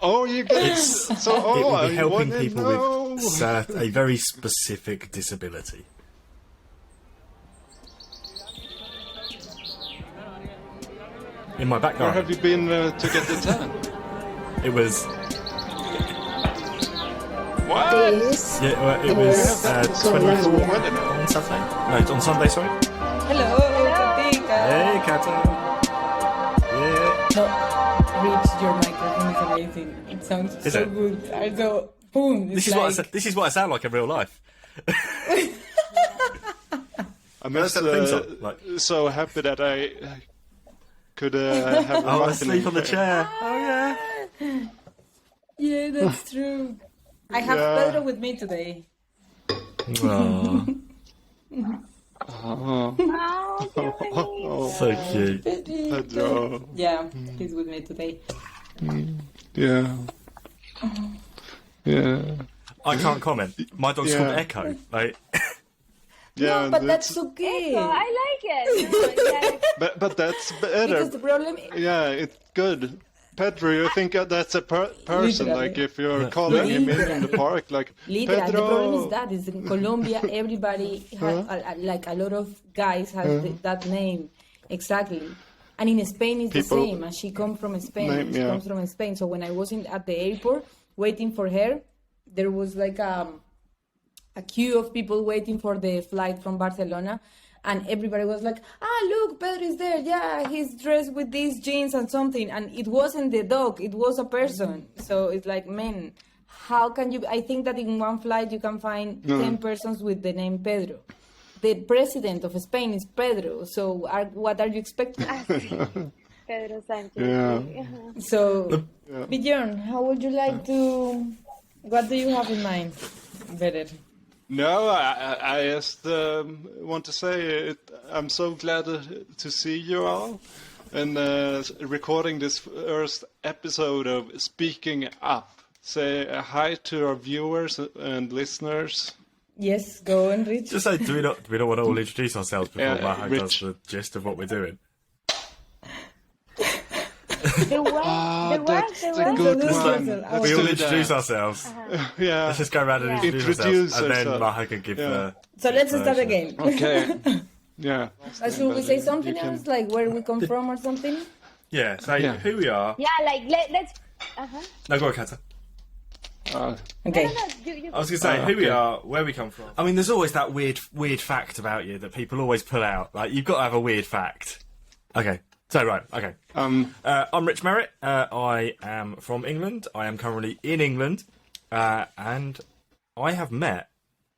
Oh, you guys. So, It will I be helping wanna people know. with a very specific disability. In my back Where garden. have you been to get the tan? It was What? This it was 24 weather now. on Saturday. No, it's on Sunday. Sorry. Hello, Katinka. Hey, Kata. Yeah. No, Rich, your microphone is amazing. It sounds Is so it? good. Also, boom. This is what I sound like in real life. I'm That's just that theme song, like- so happy that I could have a Oh, muffin asleep on the in chair. Oh yeah. Yeah, that's true. I have Yeah. Pedro with me today. Oh, Oh, so cute. Pedro. Yeah, he's with me today. Yeah. Yeah. I can't comment. My dog's Yeah. called Echo. Like, Yeah. No, but that's okay. So I like it. But that's better. Because the problem Yeah, it's good. Pedro, you think that's a person? Literally. Like if you're calling him in the park, like Literal, Pedro. the problem is that is in Colombia, everybody has like a lot of guys have that name exactly, and in Spain it's People- the same. And she comes from Spain. Name, She yeah. comes from Spain. So when I was at the airport waiting for her, there was like a queue of people waiting for the flight from Barcelona. And everybody was like, look, Pedro is there. Yeah, he's dressed with these jeans and something. And it wasn't the dog, it was a person. So it's like, man, how can you... I think that in one flight you can find 10 persons with the name Pedro. The president of Spain is Pedro. So what are you expecting? Pedro Sánchez. Yeah. So, Bjorn, how would you like to... What do you have in mind? Better. No, I just want to say I'm so glad to see you all and recording this first episode of Speaking Up. Say hi to our viewers and listeners. Yes, go on, Rich. just say, do we not want to all introduce ourselves before Yeah, Maho does Rich. the gist of what we're doing? The what? That's The a what? good Introduce one. yourself. Let's We all do introduce that. ourselves. Yeah. Let's just go around and introduce Introduce ourselves, and then ourselves. Maho can give Yeah. the... So let's start version. again. Okay. Yeah. Should we say You something can- else, like where we come from or something? Yeah, say Yeah. who we are. Yeah, like let's. No, go on, Kata. Okay. I was going to say who we okay. are, where we come from. I mean, there's always that weird fact about you that people always pull out. Like, you've got to have a weird fact. Okay. So, right, okay. I'm Rich Merritt. I am from England. I am currently in England. And I have met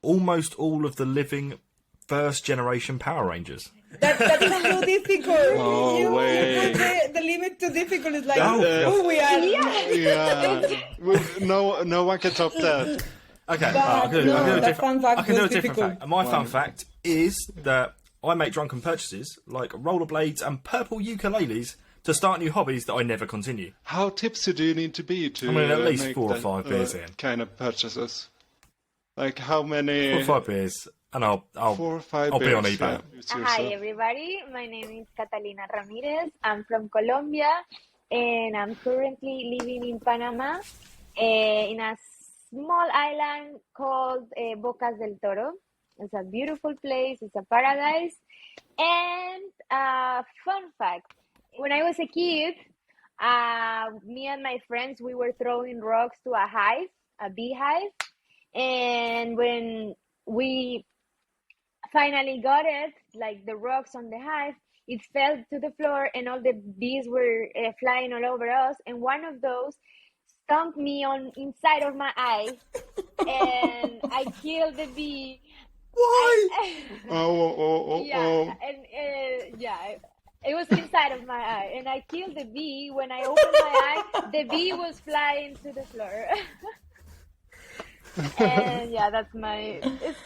almost all of the living first-generation Power Rangers. That is so difficult. Oh, you wait. put the limit too difficult. It's like, Oh, who we are. Yeah. No one can top that. Okay, But I can do no, a that different, fun fact I can do a was different difficult. fact. And my fun fact is that I make drunken purchases like rollerblades and purple ukuleles to start new hobbies that I never continue. How tipsy do you need to be to I mean, at least make 4 or that, 5 beers in. kind of purchases? Like how many? 4 or 5 beers, and I'll 4 or 5 I'll be on beers, eBay. yeah. It's Hi yourself. everybody, my name is Catalina Ramirez. I'm from Colombia and I'm currently living in Panama in a small island called Bocas del Toro. It's a beautiful place, it's a paradise. And fun fact, when I was a kid, me and my friends, we were throwing rocks to a beehive. And when we finally got it, like the rocks on the hive, it fell to the floor and all the bees were flying all over us. And one of those stung me on inside of my eye and I killed the bee. Why? Yeah, and it was inside of my eye, and I killed the bee. When I opened my eye, the bee was flying to the floor. And yeah, that's my. It's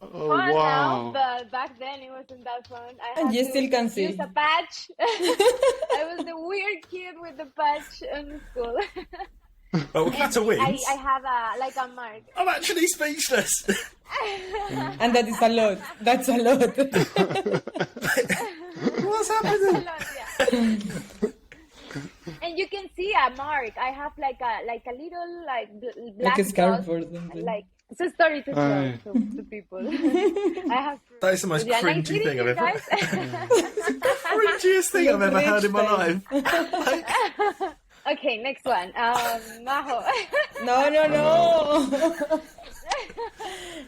fun now, but back then it wasn't that fun. I And had you to still can see. use a patch. I was the weird kid with the patch in school. Well, Kata wins. I have a mark. I'm actually speechless. And that is a lot. That's a lot. What's happening? And you can see a mark. I have like a little black Like a scarf dot, or something. like it's a story to tell to people. I have. That is the most Yeah, nice cringy meeting thing you I've ever. guys. Cringiest thing I've ever heard in my life. Okay, next one. Majo. No.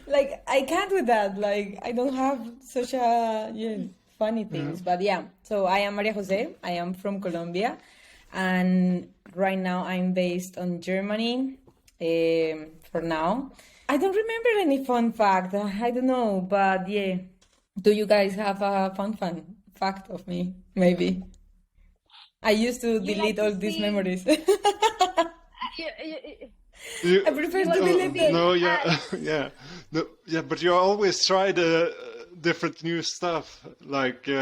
Like, I can't with that. Like, I don't have such funny things. But yeah, so I am Maria Jose. I am from Colombia. And right now I'm based on Germany for now. I don't remember any fun fact. I don't know. But yeah. Do you guys have a fun fact of me? Maybe. I used to delete all these memories. I prefer to delete them. No, yeah, no, yeah. But you always try the different new stuff. Like, we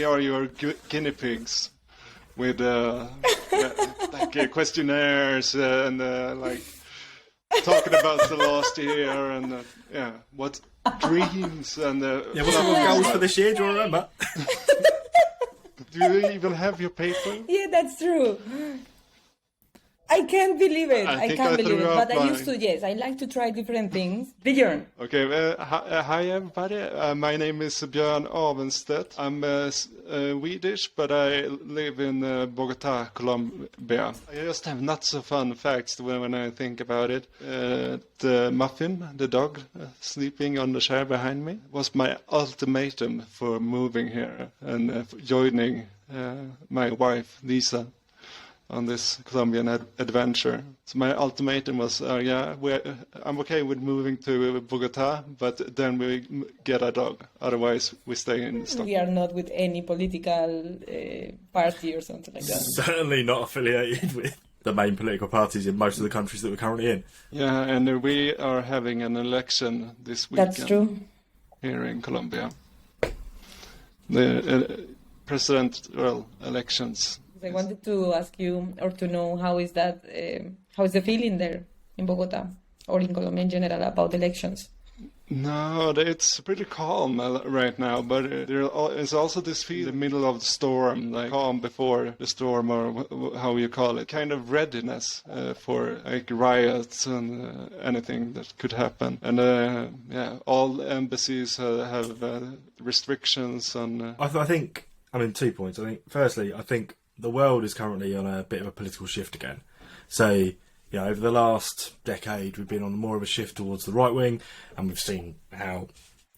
are your guinea pigs with like questionnaires and like talking about the last year and what dreams and What are your goals for this year? Do you remember? Do you even have your paper? Yeah, that's true. I can't believe it. I can't believe it. But I used to, yes. I like to try different things. Björn. Okay, hi everybody. My name is Björn Avenstedt. I'm Swedish, but I live in Bogota, Colombia. I just have not so fun facts when I think about it. The Muffin, the dog sleeping on the chair behind me, was my ultimatum for moving here and joining my wife, Lisa, on this Colombian adventure. So my ultimatum was, I'm okay with moving to Bogota, but then we get a dog. Otherwise, we stay in Stockholm. We are not with any political party or something like that. Certainly not affiliated with the main political parties in most of the countries that we're currently in. Yeah, and we are having an election this weekend. That's true. Here in Colombia. The presidential elections. I wanted to ask you or to know how is that, how is the feeling there in Bogota or in Colombia in general about elections? No, it's pretty calm right now, but there is also this feeling in the middle of the storm, like calm before the storm, or how you call it, kind of readiness for like riots and anything that could happen. And all embassies have restrictions on. I think 2 points. I think firstly, I think the world is currently on a bit of a political shift again. So, over the last decade, we've been on more of a shift towards the right wing, and we've seen how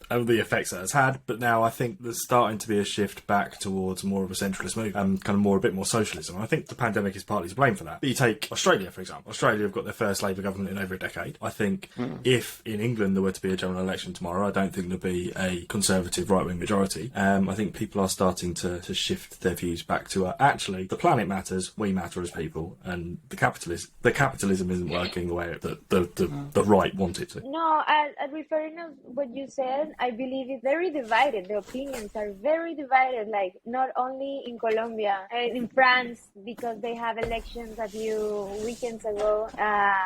the effects that has had. But now I think there's starting to be a shift back towards more of a centralist move and kind of a bit more socialism. And I think the pandemic is partly to blame for that. But you take Australia, for example. Australia have got their first Labour government in over a decade. I think if in England there were to be a general election tomorrow, I don't think there'd be a conservative right-wing majority. I think people are starting to shift their views back to actually the planet matters, we matter as people, and the capitalism isn't working the way that the right want it to. No, referring to what you said, I believe it's very divided. The opinions are very divided, like not only in Colombia, in France, because they have elections a few weekends ago.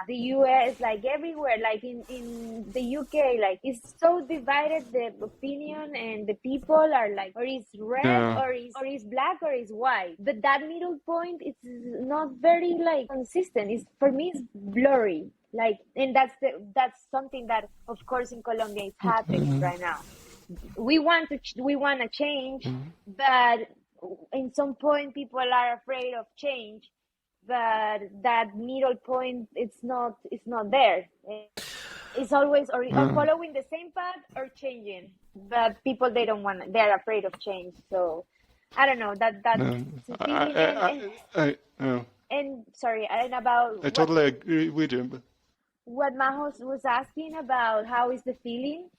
The US, like everywhere, like in the UK, like it's so divided, the opinion, and the people are like, or it's red, or it's black, or it's white. But that middle point, it's not very like consistent. For me, it's blurry. Like, and that's something that, of course, in Colombia is happening right now. We want to change, but in some point people are afraid of change. But that middle point, it's not there. It's always or following the same path or changing. But people, they're afraid of change. So I don't know that. And sorry, and about. I totally agree with you. What Majo was asking about, how is the feeling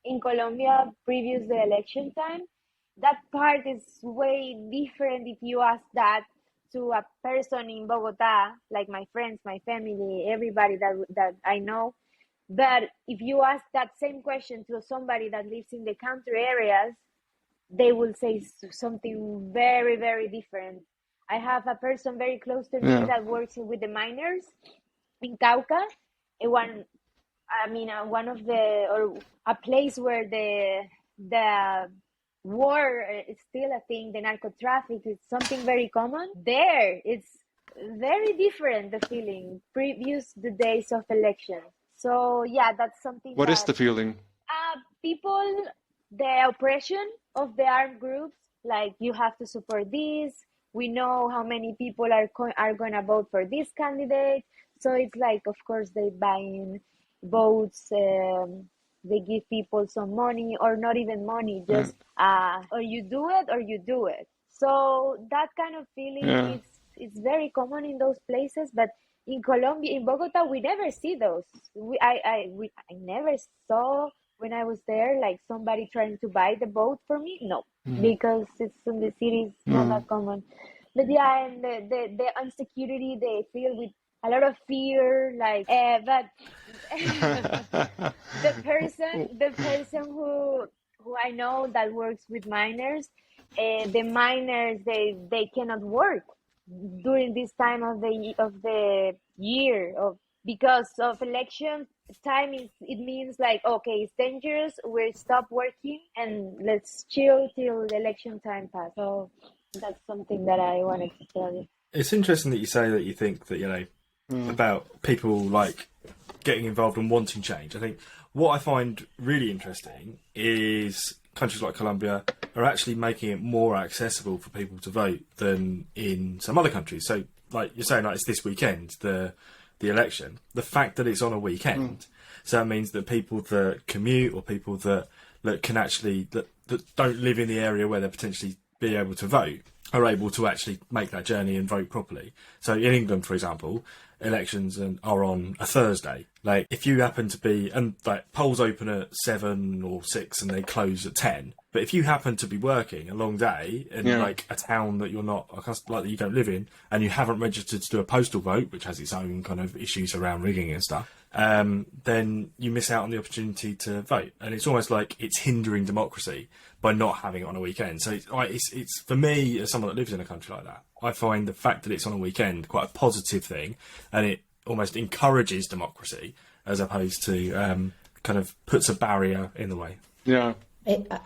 in Colombia previous the election time, that part is way different if you ask that to a person in Bogota, like my friends, my family, everybody that I know. But if you ask that same question to somebody that lives in the country areas, they will say something very, very different. I have a person very close to me that works with the miners in Cauca. One of a place where the war is still a thing. The narco traffic is something very common. There, it's very different, the feeling, previous the days of elections. So yeah, that's something What is that the feeling? people, the oppression of the armed groups, like you have to support this. We know how many people are gonna vote for this candidate. So it's like, of course, they buy in votes. They give people some money, or not even money, just or you do it or you do it. So that kind of feeling, it's very common in those places, but in Colombia, in Bogota, we never see those. I never saw when I was there, like somebody trying to buy the vote for me. No, because it's in the cities, not that common. But yeah, and the insecurity they feel with a lot of fear, like, but the person who I know that works with minors, the minors, they cannot work during this time of the year, because of election time. It means like, okay, it's dangerous, we stop working and let's chill till the election time pass. So that's something that I wanted to tell you. It's interesting that you say that you think that, about people like getting involved and wanting change. I think what I find really interesting is countries like Colombia are actually making it more accessible for people to vote than in some other countries. So, like you're saying, like it's this weekend, the election. The fact that it's on a weekend, so that means that people that commute or people that can actually that don't live in the area where they'll potentially be able to vote are able to actually make that journey and vote properly. So in England, for example, elections are on a Thursday. Like if you happen to be, and like polls open at 7 or 6 and they close at 10. But if you happen to be working a long day in like a town that you're not, like that you don't live in, and you haven't registered to do a postal vote, which has its own kind of issues around rigging and stuff, then you miss out on the opportunity to vote. And it's almost like it's hindering democracy by not having it on a weekend. So it's for me, as someone that lives in a country like that, I find the fact that it's on a weekend quite a positive thing, and it almost encourages democracy as opposed to kind of puts a barrier in the way. Yeah.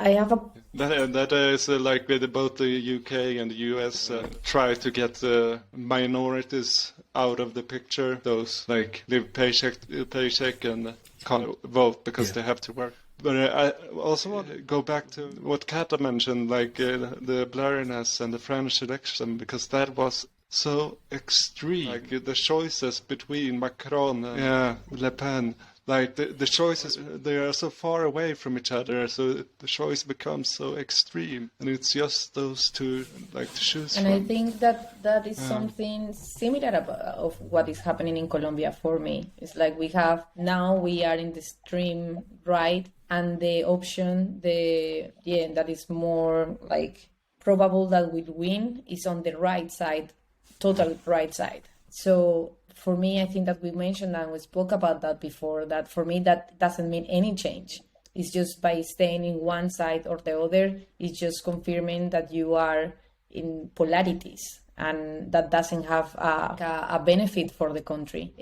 I have a... That is like with both the UK and the US try to get the minorities out of the picture. Those like live paycheck to paycheck and can't vote because they have to work. But I also want to go back to what Kata mentioned, like the blurriness and the French election, because that was so extreme. Like the choices between Macron and Le Pen. Like the choices, they are so far away from each other, so the choice becomes so extreme, and it's just those two like to choose and from. I think that is something similar of what is happening in Colombia for me. It's like we are in the extreme right, and the option that is more like probable that will win is on the right side, total right side. So for me, I think that we mentioned and we spoke about that before, that for me that doesn't mean any change. It's just by staying in one side or the other, it's just confirming that you are in polarities, and that doesn't have a benefit for the country.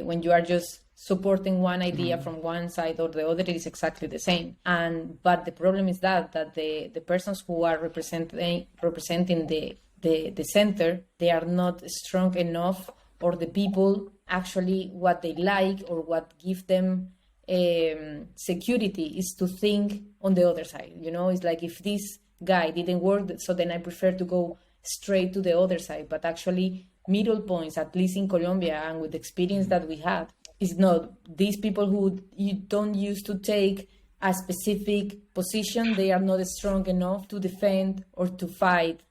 When you are just supporting one idea from one side or the other, it is exactly the same. But the problem is that the persons who are representing the center, they are not strong enough, or the people actually what they like or what give them security is to think on the other side. It's like, if this guy didn't work, so then I prefer to go straight to the other side. But actually, middle points, at least in Colombia and with the experience that we had, is not these people who you don't used to take a specific position, they are not strong enough to defend or to fight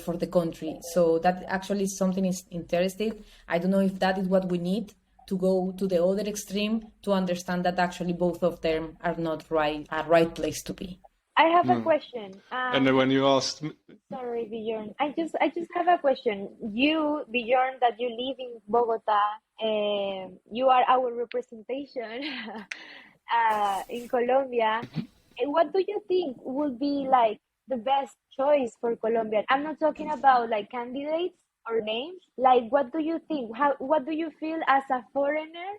for the country. So that actually is something is interesting. I don't know if that is what we need to go to the other extreme to understand that actually both of them are not a right place to be. I have a question. And then when you asked... Sorry, Bjorn. I just have a question. You, Bjorn, that you live in Bogota, you are our representation in Colombia. What do you think would be like the best choice for Colombia? I'm not talking about like candidates or names. Like, what do you think? What do you feel as a foreigner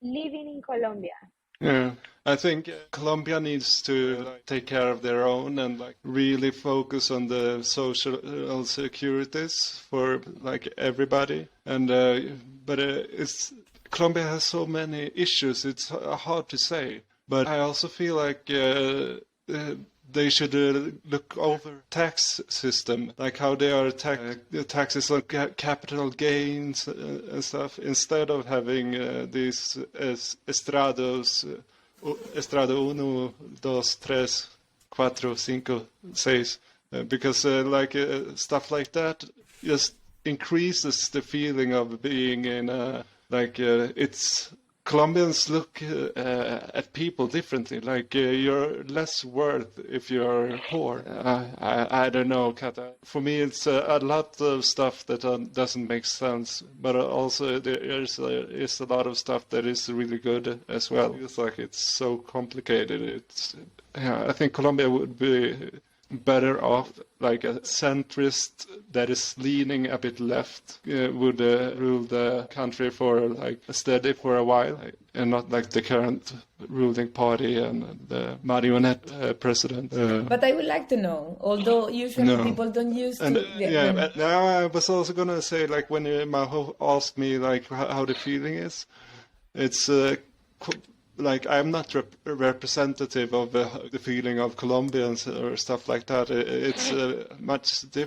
living in Colombia? Yeah, I think Colombia needs to take care of their own and really focus on the social securities for everybody. And but it's Colombia has so many issues. It's hard to say. But I also feel like they should look over tax system, like how they are taxes on capital gains and stuff, instead of having these estrado uno, dos, tres, cuatro, cinco, seis, because stuff like that just increases the feeling of being in it's. Colombians look at people differently. You're less worth if you're poor. I don't know, Kata. For me, it's a lot of stuff that doesn't make sense, but also there's a lot of stuff that is really good as well. It's so complicated. I think Colombia would be better off, a centrist that is leaning a bit left would rule the country for steady for a while, and not the current ruling party and the marionette president. But I would like to know, although usually people don't use to. Now I was also gonna say, when Maho asked me how the feeling is, it's I'm not representative of the feeling of Colombians or stuff like that. It's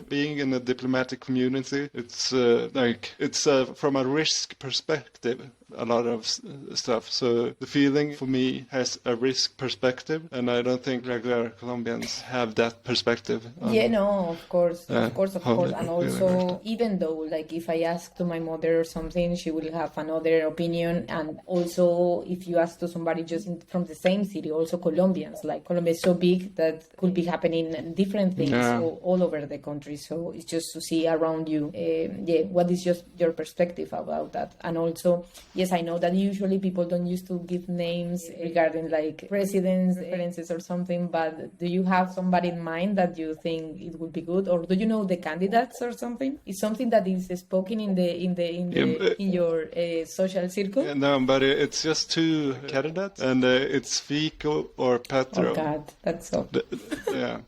being in a diplomatic community. It's it's from a risk perspective, a lot of stuff. So the feeling for me has a risk perspective, and I don't think regular Colombians have that perspective. Of course, and also even though if I ask to my mother or something, she will have another opinion, and also if you ask to somebody just from the same city, also Colombians, Colombia is so big that could be happening different things all over the country. So it's just to see around you, what is just your perspective about that. And also, yes, I know that usually people don't used to give names regarding presidents, references or something, but do you have somebody in mind that you think it would be good, or do you know the candidates or something? Is something that is spoken in your social circle? No, but it's just two candidates, and it's Fico or Petro. Oh God, that's so.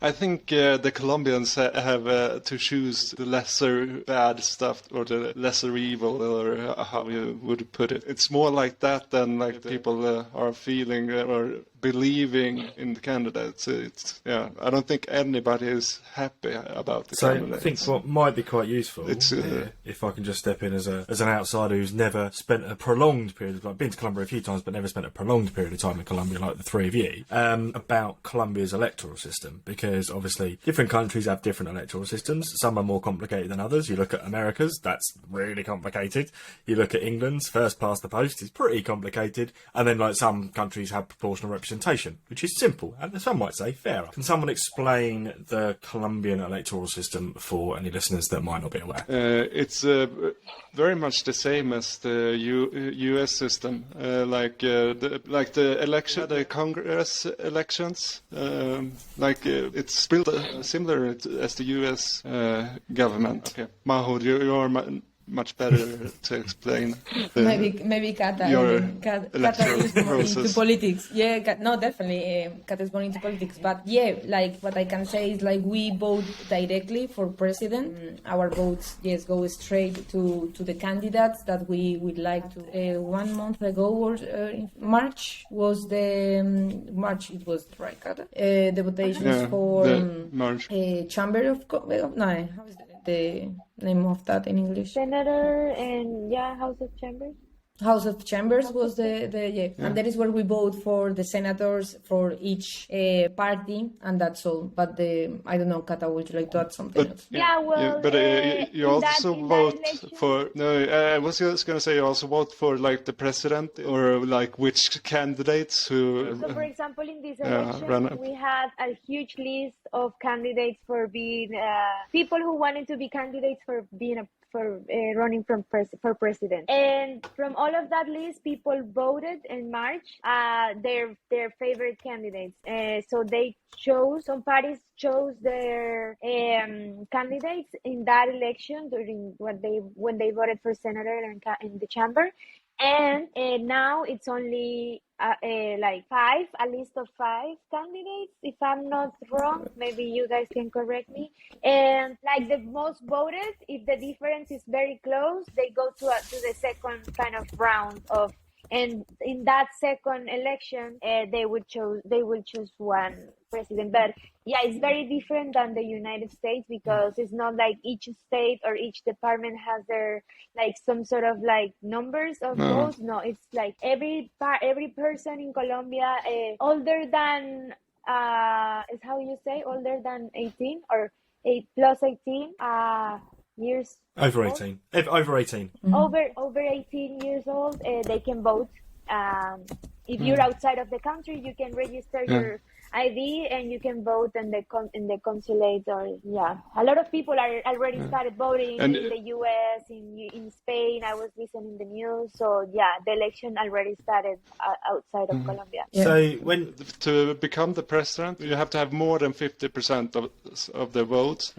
I think the Colombians have to choose the lesser bad stuff or the lesser evil, or how you would put it. It's more like that than people are feeling or believing in the candidates. I don't think anybody is happy about the candidates. I think what might be quite useful, if I can just step in as an outsider who's never spent a prolonged period, I've been to Colombia a few times, but never spent a prolonged period of time in Colombia like the three of you, about Colombia's electoral system, because obviously different countries have different electoral systems. Some are more complicated than others. You look at America's, that's really complicated. You look at England's, first past the post is pretty complicated, and then some countries have proportional representation, which is simple, and some might say fairer. Can someone explain the Colombian electoral system for any listeners that might not be aware? It's very much the same as the U.S. system, the election, the Congress elections. It's built similar as the U.S. government. Okay, Mahmoud, you're much better to explain. Maybe Kata is more into politics. Definitely, Kata is more into politics. But what I can say is we vote directly for president. Our votes, go straight to the candidates that we would like to. 1 month ago, or in March was March. It was right, Kata. The votations for March. Chamber of how is the name of that in English? Senator and House of Chambers. House of Chambers was the and that is where we vote for the senators for each party, and that's all. But I don't know, Kata, would you like to add something else? You also vote for. No, I was just going to say you also vote for the president, or which candidates who. So, for example, in this election, we had a huge list of candidates for being people who wanted to be candidates for being running for president, and from all of that list, people voted in March their favorite candidates. So they chose, some parties chose their candidates in that election during when they voted for senator and in the chamber. And now it's only like a list of 5 candidates, if I'm not wrong. Maybe you guys can correct me. And like the most voted, if the difference is very close, they go to the second kind of round of. And in that second election, they will choose one president. But yeah, it's very different than the United States, because it's not like each state or each department has their like some sort of like numbers of votes. No, it's like every person in Colombia older than is how you say older than 18 or 8+18 years. Over 18. Over 18. Over 18 years old, they can vote. If you're outside of the country, you can register your ID and you can vote in the consulate. Or a lot of people are already started voting in the U.S., in Spain. I was listening the news, so the election already started outside of Colombia. So to become the president, you have to have more than 50% of the votes.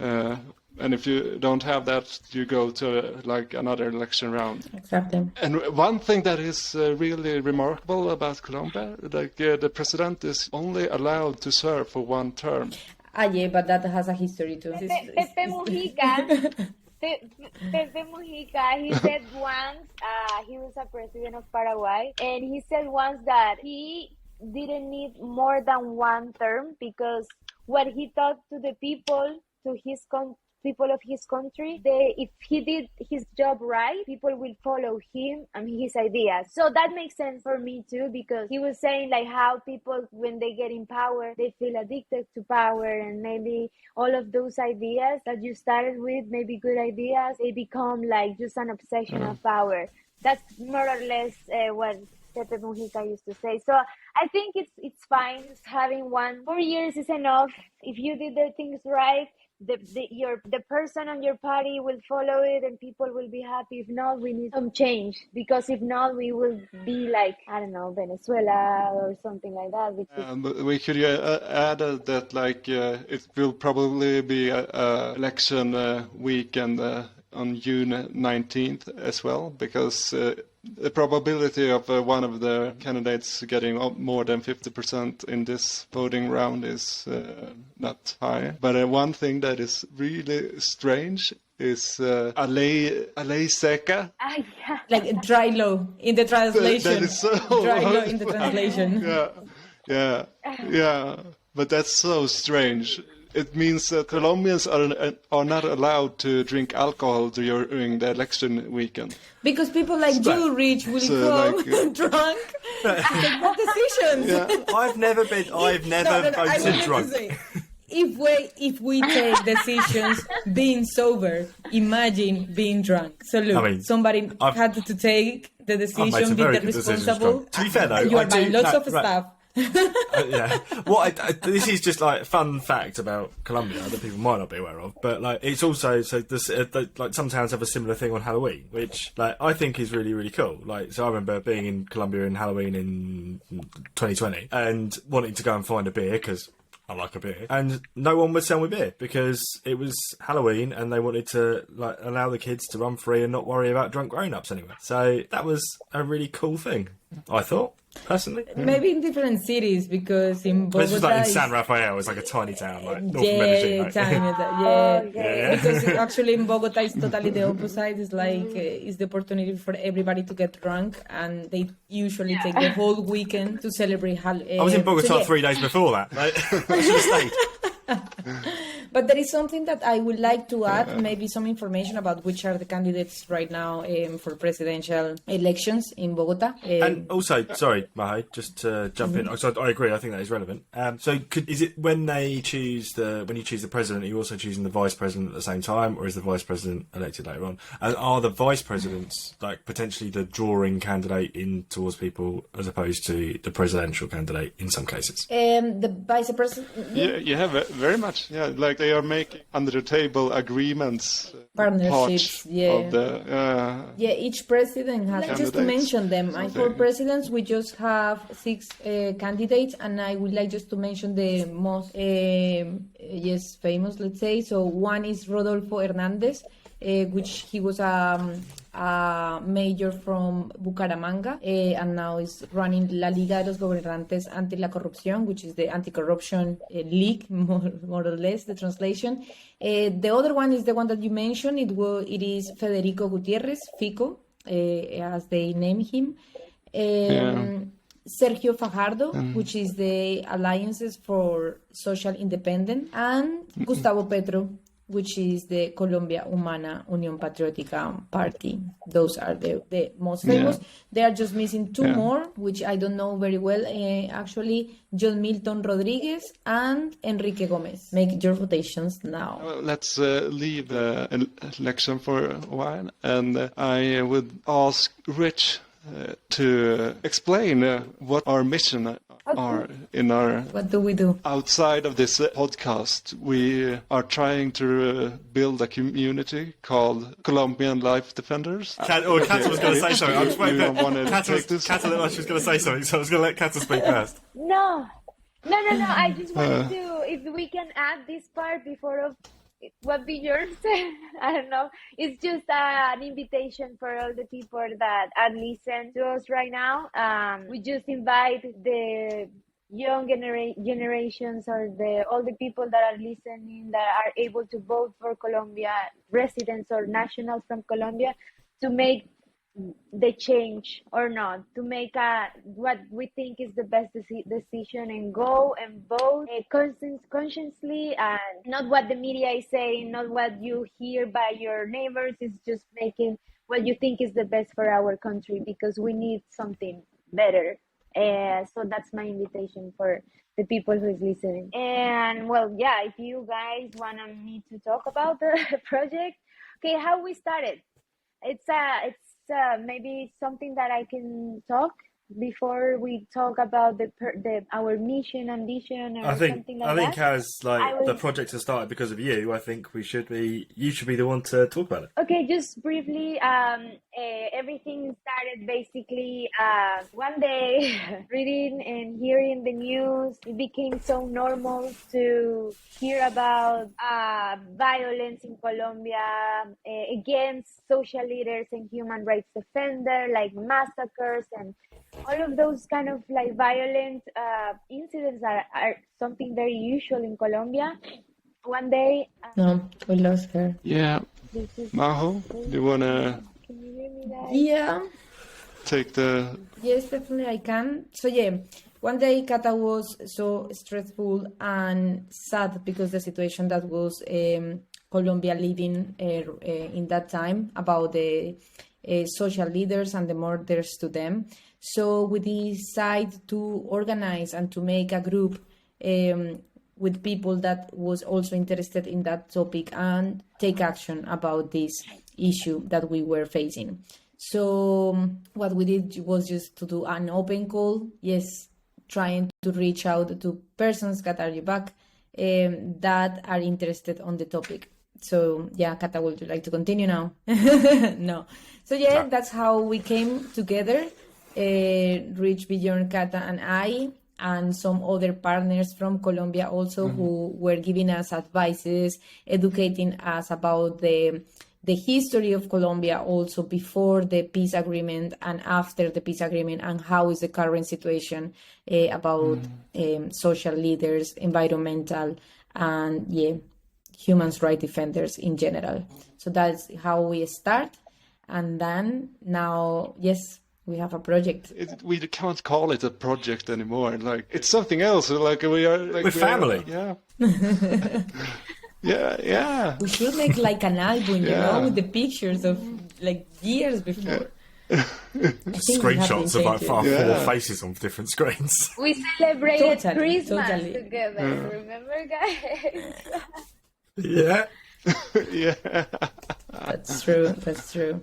And if you don't have that, you go to like another election round. Exactly. And one thing that is really remarkable about Colombia, like the president is only allowed to serve for 1 term. Yeah, but that has a history too. Pepe Mujica, he said once, he was a president of Paraguay, and he said once that he didn't need more than 1 term, because what he thought to the people, to his people of his country, if he did his job right, people will follow him and his ideas. So that makes sense for me too, because he was saying like how people, when they get in power, they feel addicted to power, and maybe all of those ideas that you started with, maybe good ideas, they become like just an obsession of power. That's more or less what Pepe Mujica used to say. So I think it's fine having 4 years is enough. If you did the things right, the person on your party will follow it, and people will be happy. If not, we need some change, because if not, we will be like, I don't know, Venezuela or something like that. But we could add that like it will probably be a election weekend on June 19th as well, because the probability of one of the candidates getting more than 50% in this voting round is not high. But one thing that is really strange is a ley seca. Like dry law in the translation. That is so dry law in the translation. Yeah. But that's so strange. It means that Colombians are not allowed to drink alcohol during the election weekend. Because people like you, Rich, will go drunk and make decisions. Yeah. I've never voted drunk. If we take decisions being sober, imagine being drunk. So look, somebody had to take the decision, be the responsible. To be fair though, you are buying lots of stuff. This is just like a fun fact about Colombia that people might not be aware of, but like it's also like some towns have a similar thing on Halloween, which like I think is really, really cool. Like, so I remember being in Colombia in Halloween in 2020 and wanting to go and find a beer because I like a beer, and no one would sell me beer because it was Halloween and they wanted to like allow the kids to run free and not worry about drunk grown-ups anyway. So that was a really cool thing, I thought. Personally, maybe in different cities, because in Bogota, this was like in San Rafael, it's like a tiny town, like North Medellin. Like. Because actually in Bogota it's totally the opposite. It's like it's the opportunity for everybody to get drunk, and they usually take the whole weekend to celebrate Halloween. I was in Bogota 3 days before that. I should have stayed. But there is something that I would like to add, maybe some information about which are the candidates right now for presidential elections in Bogota. And also, sorry, Mahe, just to jump in. So I agree. I think that is relevant. So, is it when you choose the president, are you also choosing the vice president at the same time, or is the vice president elected later on? And are the vice presidents like potentially the drawing candidate in towards people as opposed to the presidential candidate in some cases? The vice president. Yeah, you have very much. Yeah, like they are making under the table agreements, partnerships. Each president has. Just to mention them, for presidents we just have 6 candidates, and I would like just to mention the most famous, let's say. So one is Rodolfo Hernandez, which he was a mayor from Bucaramanga, and now is running La Liga de los Gobernantes Anti la Corrupción, which is the anti-corruption league, more or less, the translation. The other one is the one that you mentioned. It is Federico Gutierrez, Fico, as they name him. Sergio Fajardo, which is the Alliances for Social Independence, and Gustavo Petro, which is the Colombia Humana Unión Patriótica Party. Those are the most famous. Yeah. They are just missing two more, which I don't know very well. Actually, John Milton Rodriguez and Enrique Gomez. Make your votations now. Let's leave the election for a while, and I would ask Rich to explain what our mission are in our... What do we do? Outside of this podcast, we are trying to build a community called Colombian Life Defenders. Kata was going to say something. I was waiting Kata looked like she was going to say something, so I was going to let Kata speak first. No. I just wanted to, if we can add this part before of what Bjorn said, I don't know. It's just an invitation for all the people that are listening to us right now. We just invite the young generations or all the people that are listening that are able to vote for Colombia, residents or nationals from Colombia, to make the change or not, to make what we think is the best decision and go and vote consciously, and not what the media is saying, not what you hear by your neighbors. It's just making what you think is the best for our country, because we need something better. So that's my invitation for the people who is listening. And well, yeah, if you guys want me to talk about the project, okay, how we started. It's maybe something that I can talk before we talk about our mission and vision or something like that. I think as the project has started because of you, I think you should be the one to talk about it. Okay, just briefly, everything started basically one day reading and hearing the news. It became so normal to hear about violence in Colombia against social leaders and human rights defenders, like massacres and all of those kind of like violent incidents are something very usual in Colombia. One day... no, we lost her. Yeah. Majo, do you want to... Can you hear me, guys? Yeah. Take the... Yes, definitely I can. So yeah, one day Kata was so stressful and sad because the situation that was Colombia living in that time, about the social leaders and the murders to them. So we decided to organize and to make a group with people that was also interested in that topic and take action about this issue that we were facing. So what we did was just to do an open call, trying to reach out to persons, Kata, are you back, that are interested on the topic. So yeah, Kata, would you like to continue now? No. So yeah, that's how we came together. Rich, Bjorn, Kata, and I, and some other partners from Colombia also, who were giving us advices, educating us about the history of Colombia also before the peace agreement and after the peace agreement, and how is the current situation about social leaders, environmental, and human rights defenders in general. So that's how we start. And then now, we have a project. We can't call it a project anymore. Like, it's something else. Like we're family. Yeah. We should make like an album, you know, with the pictures of like years before. Screenshots of like 4 faces on different screens. We celebrated Christmas totally. together. Remember, guys? Yeah. Yeah. That's true.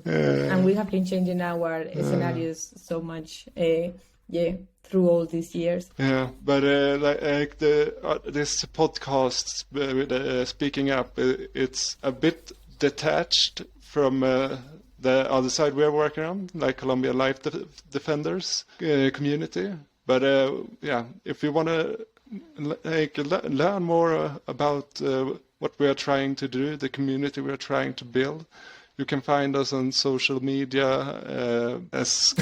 And we have been changing our scenarios so much, through all these years. Yeah, but like this podcast with Speaking Up, it's a bit detached from the other side we're working on, like Colombia Life Defenders community. But if you want to learn more about what we are trying to do, the community we are trying to build, You can find us on social media as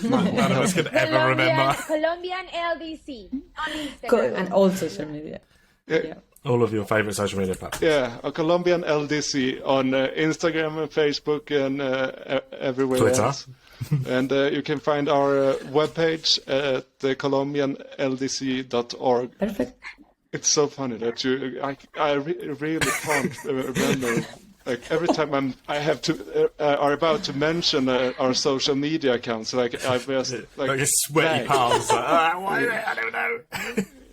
None of us could ever remember. Colombian LDC on Instagram. And all social media. Yeah. All of your favourite social media platforms. Yeah, a Colombian LDC on Instagram and Facebook and everywhere Twitter. else. And you can find our webpage at colombianldc.org. Perfect. It's so funny that I really can't remember. Like every time I have to are about to mention our social media accounts, like I just Like your sweaty palms. Why? I don't know.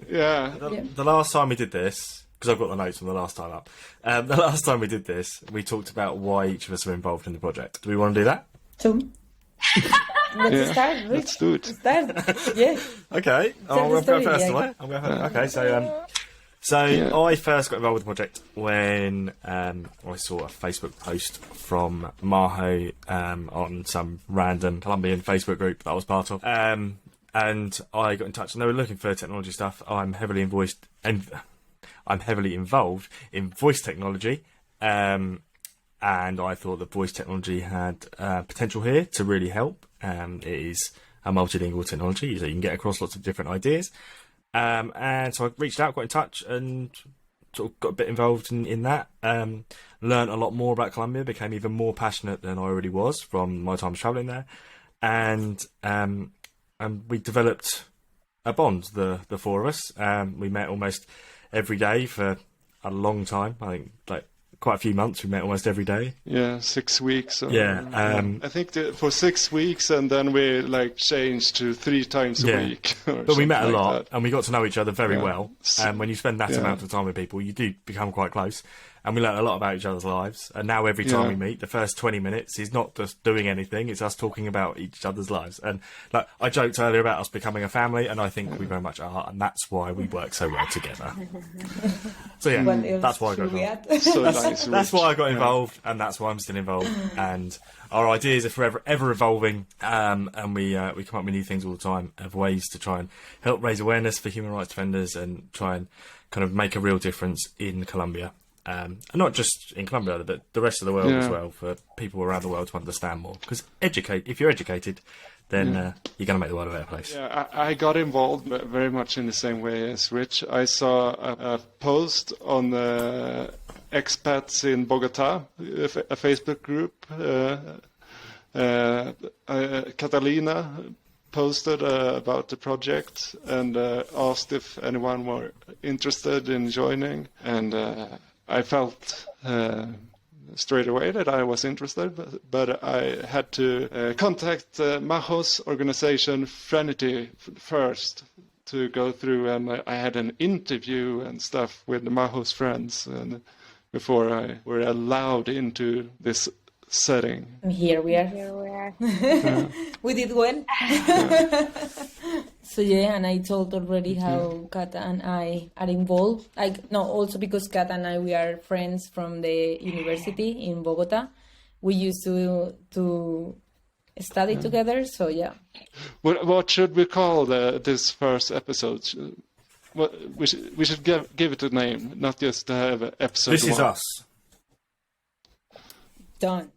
Yeah. The last time we did this, because I've got the notes from the last time up. The last time we did this, we talked about why each of us were involved in the project. Do we want to do that? So, let's start. Rich. Let's do it. Start. Yeah. Okay. Tell the I'm going story, first, yeah. am I? I'm going first. Okay, so I first got involved with the project when I saw a Facebook post from Maho on some random Colombian Facebook group that I was part of. And I got in touch, and they were looking for technology stuff. I'm heavily involved in voice technology, and I thought that voice technology had potential here to really help. It is a multilingual technology, so you can get across lots of different ideas. And so I reached out, got in touch, and sort of got a bit involved in that. Learned a lot more about Colombia, became even more passionate than I already was from my time travelling there, and we developed a bond, the four of us. We met almost every day for a long time. I think like quite a few months. We met almost every day. Yeah, 6 weeks. Yeah, I think for 6 weeks, and then we like changed to 3 times a week. But we met a like lot, that. and we got to know each other very well. So- And when you spend that amount of time with people, you do become quite close. And we learn a lot about each other's lives. And now every time we meet, the first 20 minutes is not just doing anything; it's us talking about each other's lives. And like I joked earlier about us becoming a family, and I think we very much are, and that's why we work so well together. So yeah, What else that's why I got should we involved. add? So nice, That's Rich. why I got involved, and that's why I'm still involved. And our ideas are forever ever evolving, and we come up with new things all the time of ways to try and help raise awareness for human rights defenders and try and kind of make a real difference in Colombia. And not just in Colombia, but the rest of the world as well, for people around the world to understand more. Because if you're educated, then you're going to make the world a better place. Yeah, I got involved very much in the same way as Rich. I saw a post on the expats in Bogota, a Facebook group. Catalina posted about the project and asked if anyone were interested in joining. And I felt straight away that I was interested, but I had to contact Maho's organization, Frenity, first to go through, and I had an interview and stuff with Maho's friends and before I were allowed into this setting. And here we are. Here we are. We did well. So yeah, and I told already how Kata and I are involved. Also because Kata and I, we are friends from the university in Bogota. We used to study together. So yeah. What should we call this first episode? We should give it a name, not just have episode This is one. us. Done.